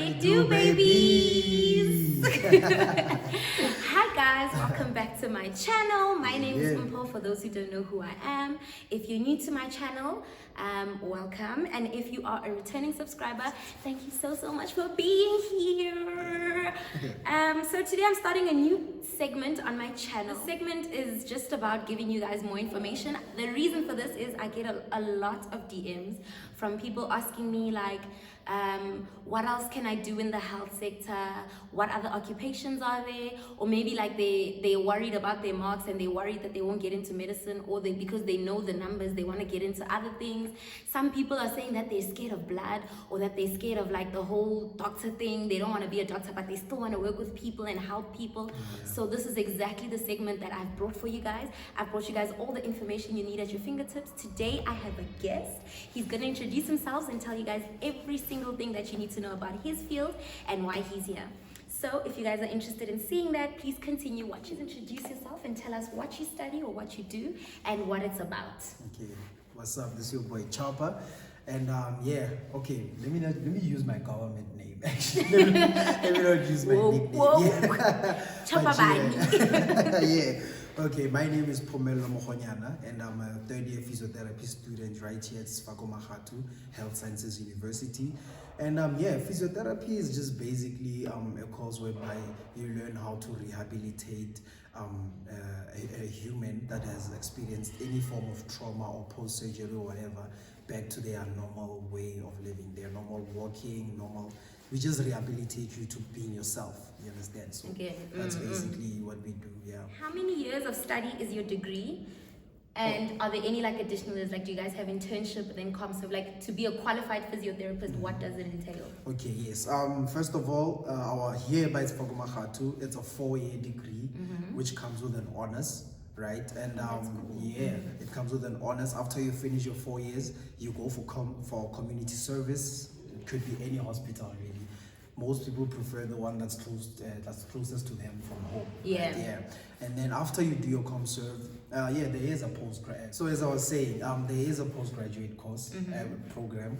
it do, babies? Hi guys, welcome back to my channel. My name is Mpho, for those who don't know who I am. If you're new to my channel, welcome. And if you are a returning subscriber, thank you so much for being here. So today I'm starting a new segment on my channel. The segment is just about giving you guys more information. The reason for this is I get a lot of DMs from people asking me like, what else can I do in the health sector? What other occupations are there? Or maybe like they're worried about their marks and they're worried that they won't get into medicine, or because they know the numbers, they want to get into other things. Some people are saying that they're scared of blood, or that they're scared of like the whole doctor thing. They don't want to be a doctor, but they still want to work with people and help people. So this is exactly the segment that I've brought for you guys. I've brought you guys all the information you need at your fingertips. Today I have a guest. He's going to introduce himself and tell you guys every single thing that you need to know about his field and why he's here. So if you guys are interested in seeing that, please continue watching. Introduce yourself and tell us what you study or what you do and what it's about. Okay, what's up? This is your boy Choppa, and okay. Let me use my government name. Actually, let me not use my nickname. Yeah. Choppa Yeah. Okay, my name is Physiotherapy Mokgonyana, and I'm a third-year physiotherapy student right here at Mpho Health Sciences University. And physiotherapy is just basically a course whereby you learn how to rehabilitate a human that has experienced any form of trauma or post-surgery or whatever back to their normal way of living, their normal walking, we just rehabilitate you to being yourself, you understand? So that's basically what we do, yeah. How many years of study is your degree? And are there any like additional years, like do you guys have internship then comps of like to be a qualified physiotherapist, what does it entail? Okay, yes. First of all, our here by Mpho, it's a 4-year degree, which comes with an honors, right? And cool. It comes with an honors. After you finish your 4 years, you go for community service. It could be any hospital really. Most people prefer the one that's closest to them from home. Yeah. Right? Yeah. And then after you do your ComServe, there is a postgrad. So as I was saying, there is a postgraduate course program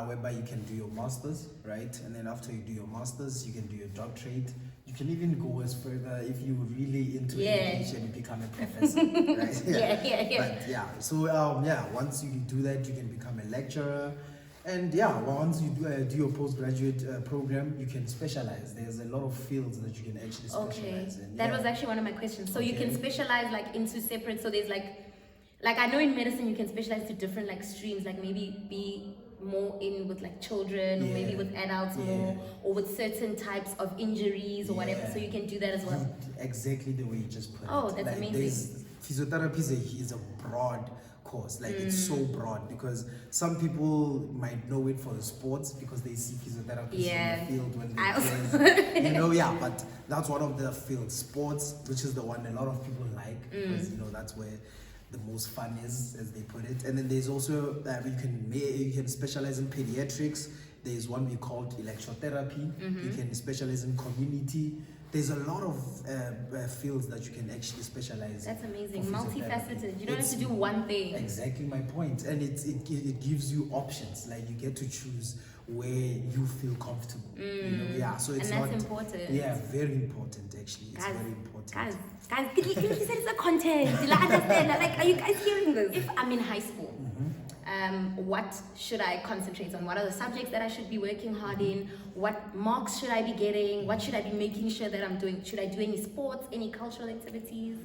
whereby you can do your masters, right? And then after you do your masters, you can do your doctorate. You can even go as further if you're really into education and become a professor, right? But so once you do that, you can become a lecturer. And once you do your postgraduate program, you can specialize. There's a lot of fields that you can actually specialize in. That was actually one of my questions. So you can specialize like into separate, so there's like I know in medicine you can specialize to different like streams, like maybe be more in with like children, or maybe with adults more, or with certain types of injuries or whatever. So you can do that as well. Exactly the way you just put it. Oh, that's amazing. Physiotherapy is a broad course, like it's so broad, because some people might know it for the sports because they see physiotherapists in the field when they play, but that's one of the fields, sports, which is the one a lot of people like, because that's where the most fun is, as they put it. And then there's also you can specialize in pediatrics. There's one we called electrotherapy. You can specialize in community. There's a lot of fields that you can actually specialize. That's amazing. Multifaceted. You don't have to do one thing. Exactly my point. And it gives you options. Like you get to choose where you feel comfortable. So it's and that's important. Yeah, very important actually. It's very important. Guys, you said it's a content. Do I understand? Like, are you guys hearing this? If I'm in high school, what should I concentrate on? What are the subjects that I should be working hard in? What marks should I be getting? What should I be making sure that I'm doing? Should I do any sports, any cultural activities?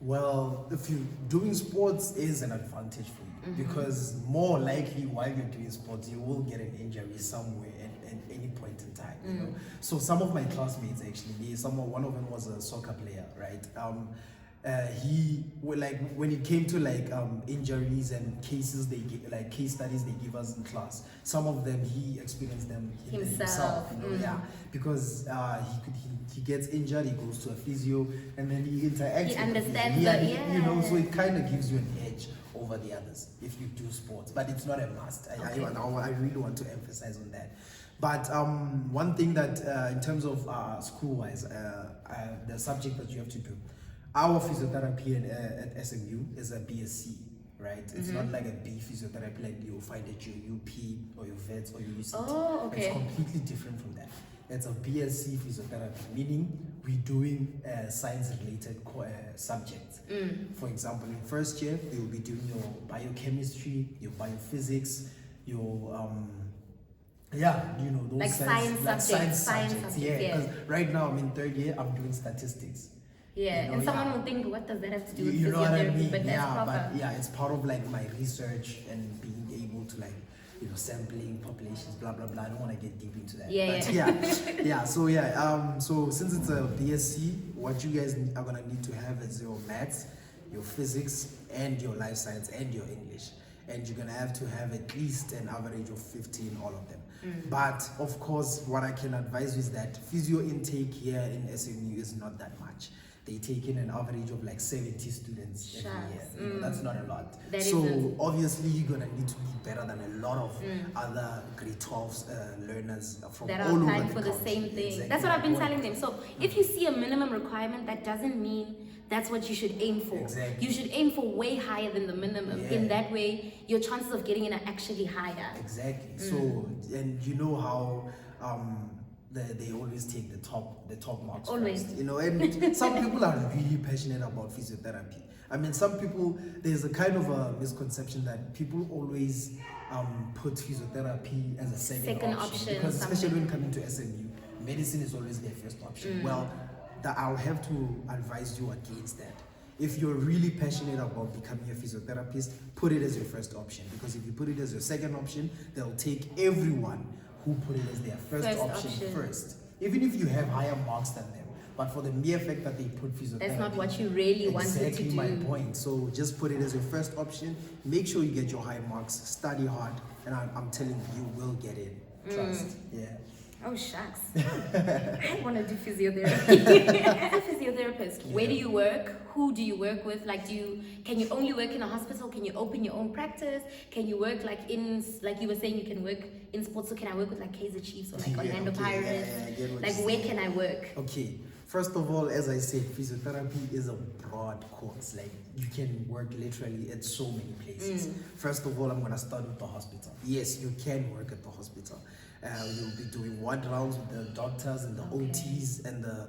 Well, if you're doing sports is an advantage for you, because more likely while you're doing sports, you will get an injury somewhere at any point in time. You know? So some of my classmates actually, one of them was a soccer player, right? When it came to injuries and cases case studies they give us in class, some of them he experienced them himself, because he gets injured, he goes to a physio, and then he interacts. He understands so it kind of gives you an edge over the others if you do sports, but it's not a must. I really want to emphasize on that. But one thing that in terms of school-wise, the subject that you have to do, our physiotherapy at SMU is a BSc, right? It's not like a B physiotherapy like you'll find at your UP or your VETS or your UCT. Oh, okay. It's completely different from that. It's a BSc physiotherapy, meaning we're doing science-related subjects. For example, in first year, you'll be doing your biochemistry, your biophysics, your those like science subjects. Yeah, because right now I'm in third year, I'm doing statistics. Yeah, and someone will think, what does that have to do with you know what I physiotherapy? mean? But that's proper. But it's part of like my research and being able to sampling populations, blah blah blah. I don't want to get deep into that. So since it's a BSc, what you guys are gonna need to have is your maths, your physics, and your life science and your English. And you're gonna have to have at least an average of 50 in all of them. But of course, what I can advise you is that physio intake here in SMU is not that much. They take in an average of like 70 students every year. That's not a lot. Obviously, you're gonna need to be better than a lot of other grade 12 learners from that are all applying over the for the country. same thing. Exactly. That's what I've been telling them. So if you see a minimum requirement, that doesn't mean that's what you should aim for. Exactly. You should aim for way higher than the minimum. Yeah. In that way, your chances of getting in are actually higher. Exactly. So, and you know how they always take the top marks Always. first, and some people are really passionate about physiotherapy. I mean, some people, there's a kind of a misconception that people always put physiotherapy as a second option because especially when coming to SMU, medicine is always their first option. Well, I'll have to advise you against that. If you're really passionate about becoming a physiotherapist, put it as your first option, because if you put it as your second option, they'll take everyone who put it as their first option first, even if you have higher marks than them. But for the mere fact that they put physiotherapy, that's not what you really wanted to do. Exactly my point. So just put it as your first option. Make sure you get your high marks. Study hard, and I'm telling you, you will get in. Trust. Yeah. Oh shucks. I want to do physiotherapy. As a physiotherapist, where do you work? Who do you work with? Like, can you only work in a hospital? Can you open your own practice? Can you work like you were saying, you can work in sports? So can I work with like Kaiser Chiefs or like Orlando Pirates? Like, where can I work? Okay. First of all, as I said, physiotherapy is a broad course. Like, you can work literally at so many places. First of all, I'm gonna start with the hospital. Yes, you can work at the hospital. You'll be doing ward rounds with the doctors and the OTs and the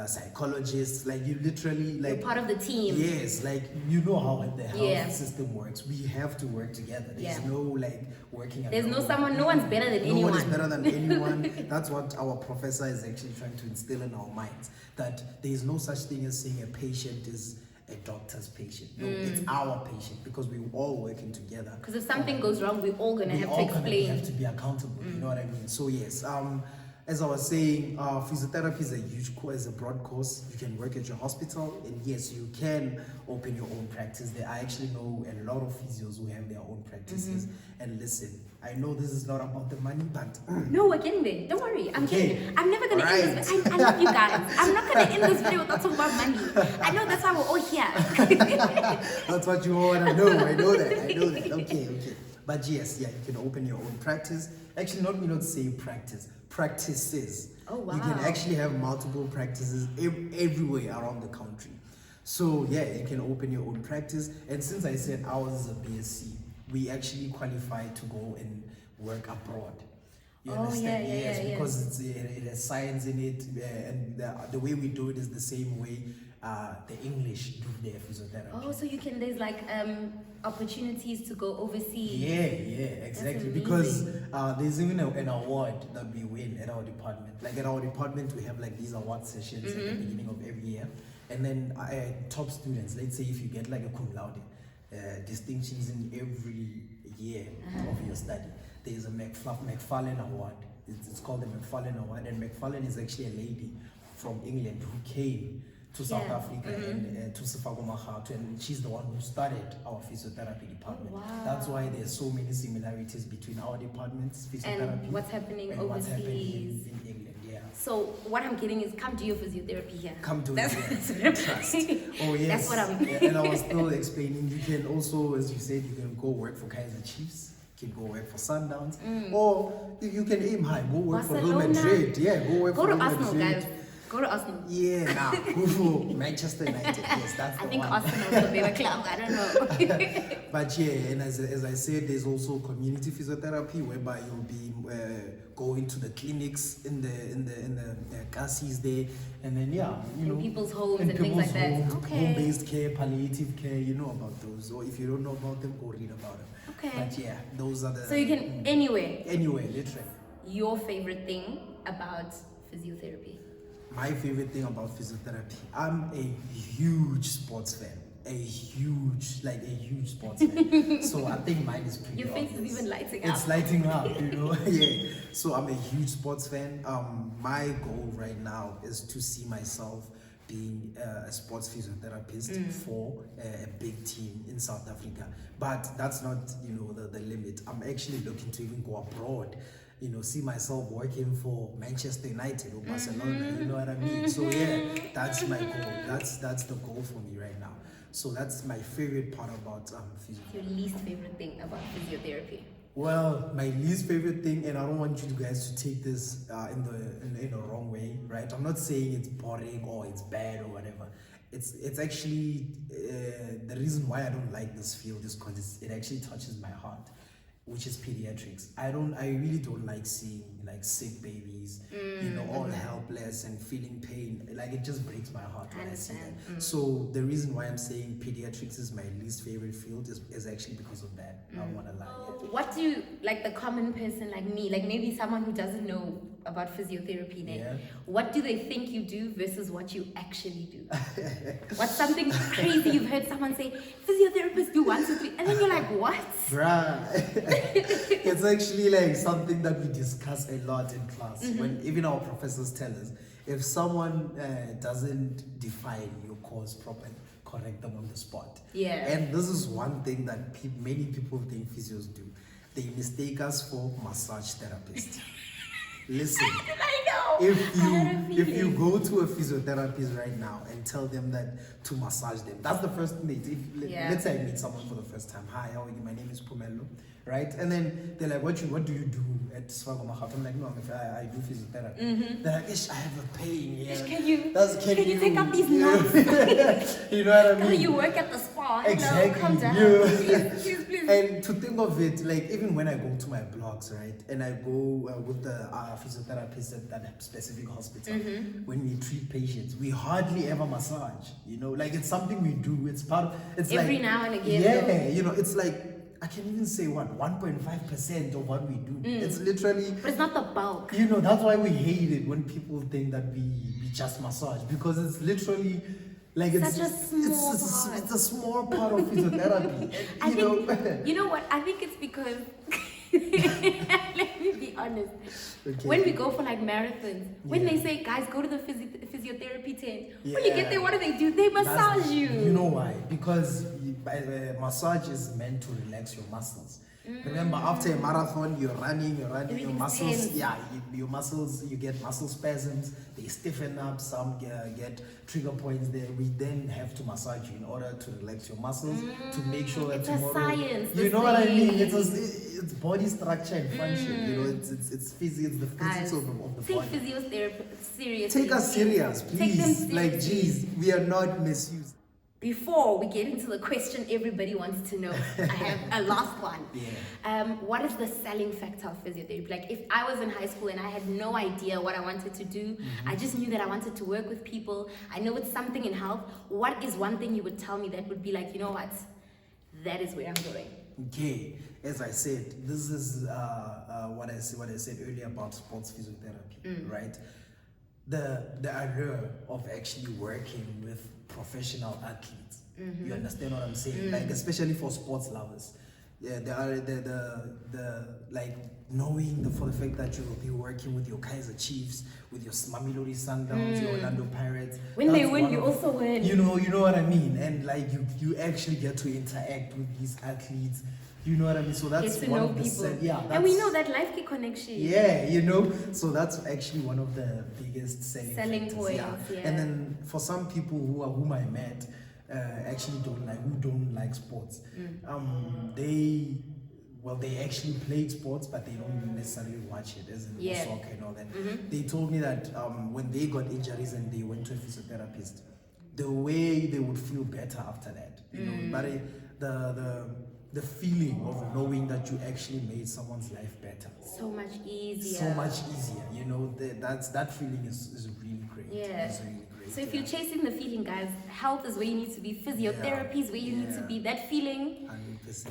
psychologists. Like, you literally You're part of the team. Yes, like, you know how the health system works. We have to work together. There's no like working alone. There's no one's better than anyone. No one is better than anyone. That's what our professor is actually trying to instill in our minds, that there is no such thing as saying a patient is a doctor's patient. No, it's our patient, because we're all working together. Because if something goes wrong, we're all gonna have to explain. We have to be accountable. You know what I mean? So yes, as I was saying, physiotherapy is a huge course, is a broad course. You can work at your hospital, and yes, you can open your own practice. I actually know a lot of physios who have their own practices. And listen, I know this is not about the money, but no, we're getting there. Don't worry, I'm getting. I'm never gonna end this. I love you guys. I'm not gonna end this video without talking about money. I know that's why we're all here. That's what you want to know. I know that. Okay. But yes, you can open your own practice. Actually, not say practices. Oh wow. You can actually have multiple practices everywhere around the country. So yeah, you can open your own practice. And since I said ours is a BSc, we actually qualify to go and work abroad. You understand? Yes, because it has science in it, and the way we do it is the same way the English do their physiotherapy. Oh, so there's like opportunities to go overseas. Yeah, exactly. Because there's even an award that we win at our department. Like, at our department, we have like these award sessions at the beginning of every year, and then top students. Let's say if you get like a cum laude, distinctions in every year of your study, there's a McFarlane Award. It's called the McFarlane Award, and McFarlane is actually a lady from England who came to South Africa and to Physiotherapy Mokgonyana, and she's the one who started our physiotherapy department. Oh, wow. That's why there's so many similarities between our departments, physiotherapy, and what's happening and overseas. What's happening in England. So what I'm getting is, come do your physiotherapy here. Come do it here. Trust. Oh yes. That's what I'm. And I was still explaining. You can also, as you said, you can go work for Kaiser Chiefs. You can go work for Sundowns, or if you can aim high, go work for Real Madrid. Yeah, go work for Real Madrid. Arsenal, guys. Go to Arsenal. Go for Manchester United. Yes, that's the one. I think Arsenal is a better club. I don't know. But yeah, and as I said, there's also community physiotherapy whereby you'll be going to the clinics in the cases there, and then in people's homes and things like that. Okay. Home-based care, palliative care, you know about those. Or if you don't know about them, go read about them. Okay. But yeah, those are the. So you can anywhere, literally. Your favorite thing about physiotherapy? My favorite thing about physiotherapy, I'm a huge sports fan. A huge sports fan. So I think mine is pretty Your face obvious. is even lighting up. It's lighting up, you know. Yeah. So I'm a huge sports fan. My goal right now is to see myself being a sports physiotherapist for a big team in South Africa. But that's not, the limit. I'm actually looking to even go abroad. See myself working for Manchester United or Barcelona, you know what I mean? So yeah, that's my goal. That's the goal for me right now. So that's my favorite part about physiotherapy. Your least favorite thing about physiotherapy? Well, my least favorite thing, and I don't want you guys to take this in the wrong way, right? I'm not saying it's boring or it's bad or whatever. It's actually the reason why I don't like this field is because it actually touches my heart, which is pediatrics. I really don't like seeing like sick babies, all helpless and feeling pain. Like it just breaks my heart when I see that. So the reason why I'm saying pediatrics is my least favorite field is actually because of that. I don't want to lie. What do you, like the common person like me, like maybe someone who doesn't know about physiotherapy then, what do they think you do versus what you actually do? What's something crazy you've heard someone say, physiotherapists do 1, 2, 3, and then you're like, what? Bruh. It's actually like something that we discuss a lot in class. When even our professors tell us, if someone doesn't define your course properly, correct them on the spot. Yeah. And this is one thing that many people think physios do. They mistake us for massage therapists. Listen, I know. if you go to a physiotherapist right now and tell them that to massage them, that's the first thing they do. Let's say I meet someone for the first time. Hi, how are you? My name is Phomello, right? And then they're like, what do you do at Physiotherapy? I'm like, no, I do physiotherapy. They're like, ish, I have a pain. Yeah. Can you take up these nuts? You know what I mean? You work at the spa. Exactly. No, calm down. Yeah. Please. And to think of it, like even when I go to my blogs, right, and I go with the physiotherapists at that specific hospital, when we treat patients, we hardly ever massage. Like it's something we do. It's part of. It's every like, now and again. Yeah, it's like. I can even say 1.5% of what we do. It's literally. But it's not the bulk. That's why we hate it when people think that we just massage, because it's literally like it's a small part of physiotherapy. I think, you know what? I think it's because let me be honest. Okay. When we go for like marathons, when they say guys go to the physiotherapy tent, when you get there, what do? They massage you. You know why? Because massage is meant to relax your muscles. Remember, after a marathon, you're running, your muscles, your muscles, you get muscle spasms, they stiffen up, some get trigger points there. We then have to massage you in order to relax your muscles, to make sure that tomorrow, science, you know what I mean? It's body structure and function, it's physics, the physics of the body. Take physiotherapy seriously. Take us serious, please. Like, geez, we are not misused. Before we get into the question everybody wants to know, I have a last one. What is the selling factor of physiotherapy? Like if I was in high school and I had no idea what I wanted to do, I just knew that I wanted to work with people. I know it's something in health. What is one thing you would tell me that would be like, you know what? That is where I'm going. Okay, as I said, this is what I said earlier about sports physiotherapy, right? The allure of actually working with professional athletes. You understand what I'm saying? Like especially for sports lovers. Yeah, the like knowing for the fact that you will be working with your Kaizer Chiefs, with your Mamelodi Sundowns, your Orlando Pirates. When they win, you also win. You know what I mean? And like you actually get to interact with these athletes. You know what I mean? So that's one of the and we know that life can connection. Yeah, so that's actually one of the biggest selling points. Yeah. And then for some people whom I met, actually don't like sports. They actually played sports, but they don't necessarily watch it, as in soccer and all that. They told me that when they got injuries and they went to a physiotherapist, the way they would feel better after that, but the feeling of knowing that you actually made someone's life better. So much easier. So much easier. You know, that feeling is really great. Yeah. It's really great. So if you're chasing the feeling, guys, health is where you need to be. Physiotherapy is where you need to be. That feeling. 100%.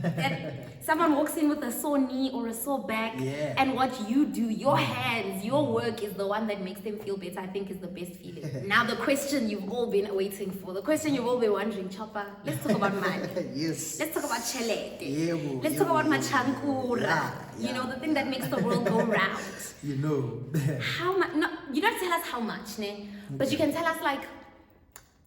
That someone walks in with a sore knee or a sore back, and what you do, your hands, your work is the one that makes them feel better. I think is the best feeling. Now the question you've all been waiting for, the question you've all been wondering, Choppa. Let's talk about money. Yes. Let's talk about chelete. Let's Yebo, talk about yebo, machankura. yeah. You know, the thing that makes the world go round. You know. How much? No, you don't tell us how much, ne? But you can tell us, like,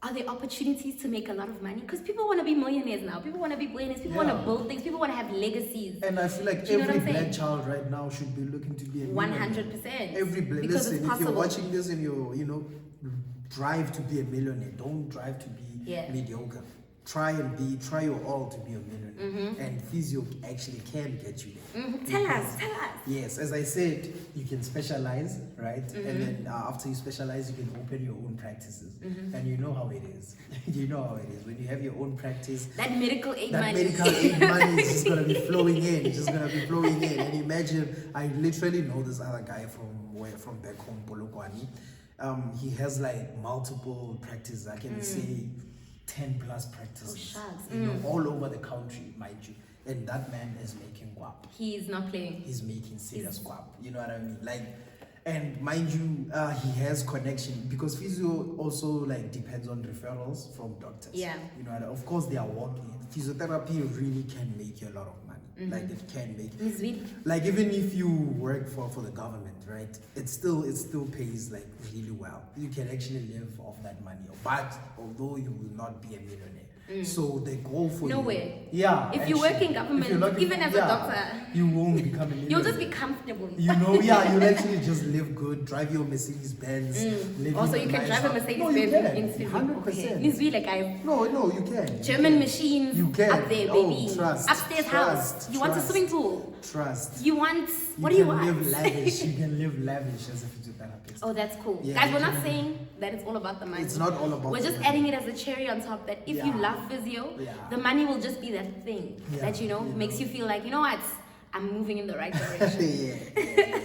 are there opportunities to make a lot of money? Because people want to be millionaires now. People want to be billionaires. People want to build things. People want to have legacies. And I feel like every black child right now should be looking to be a millionaire. 100%. Every black. Because Listen, it's if possible. you're watching this and you're, you know, drive to be a millionaire. Don't drive to be mediocre. Try your all to be a millionaire. And physio actually can get you there. Tell us. Yes, as I said, you can specialize, right? And then after you specialize, you can open your own practices. And you know how it is. You know how it is. When you have your own practice, that medical aid money. medical aid money is just gonna be flowing in. It's just gonna be flowing in. And imagine, I literally know this other guy from back home, Polokwane. He has like multiple practices. I can say 10 plus practices. You know, all over the country, mind you. And that man is making guap. He's not playing. He's making serious guap. You know what I mean? Like, and mind you, he has connection because physio also like depends on referrals from doctors. Yeah. You know, of course they are working. Physiotherapy really can make you a lot of money. Like it can make. Like even if you work for the government, right? It still pays like really well. You can actually live off that money. But although you will not be a millionaire, so they go for nowhere. Yeah. If you work in government, even as a doctor, you won't become a millionaire. You'll just be comfortable. You know, you'll actually just live good, drive your Mercedes Benz. Also, you can drive a Mercedes Benz in 100%. No, you can. German machines you can. up there, baby. Trust. Upstairs house. You want a swimming pool. Trust. You want, what do you want? Live lavish. You can live lavish as a physiotherapist. Oh, that's cool. Guys, we're not saying that it's all about the money. It's not all about We're just adding it as a cherry on top that if you love physio, the money will just be that thing that, makes you feel like, you know what? I'm moving in the right direction.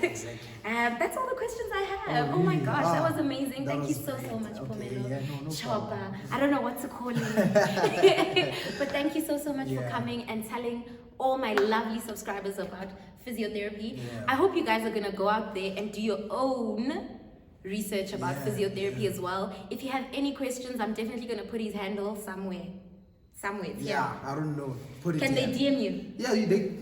Exactly. That's all the questions I have. Oh my gosh, that was amazing. Thank you so much, Phomello Choppa. I don't know what to call you. But thank you so much for coming and telling all my lovely subscribers about physiotherapy. I hope you guys are going to go out there and do your own research about physiotherapy as well. If you have any questions, I'm definitely going to put his handle somewhere. I don't know. Can they DM you? Yeah,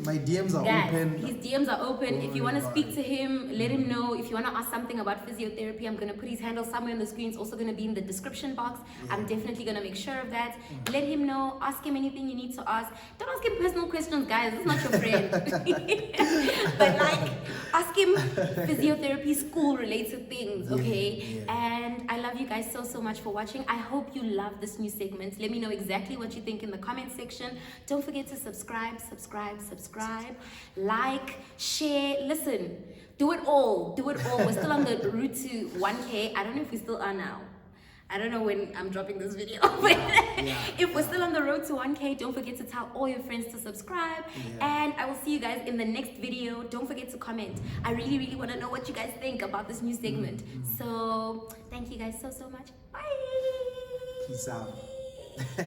my DMs are open. His DMs are open. If you want to speak to him, let him know. If you want to ask something about physiotherapy, I'm going to put his handle somewhere on the screen. It's also going to be in the description box. I'm definitely going to make sure of that. Let him know. Ask him anything you need to ask. Don't ask him personal questions, guys. It's not your friend. But like, ask him physiotherapy, school-related things, okay? And I love you guys so much for watching. I hope you love this new segment. Let me know exactly what you think in the comment section. Don't forget to subscribe, like, share, listen, do it all. We're still on the route to 1K. I don't know if we still are now. I don't know when I'm dropping this video, but if we're still on the road to 1K, don't forget to tell all your friends to subscribe. And I will see you guys in the next video. Don't forget to comment. I really want to know what you guys think about this new segment. So thank you guys so much. Bye. Peace out.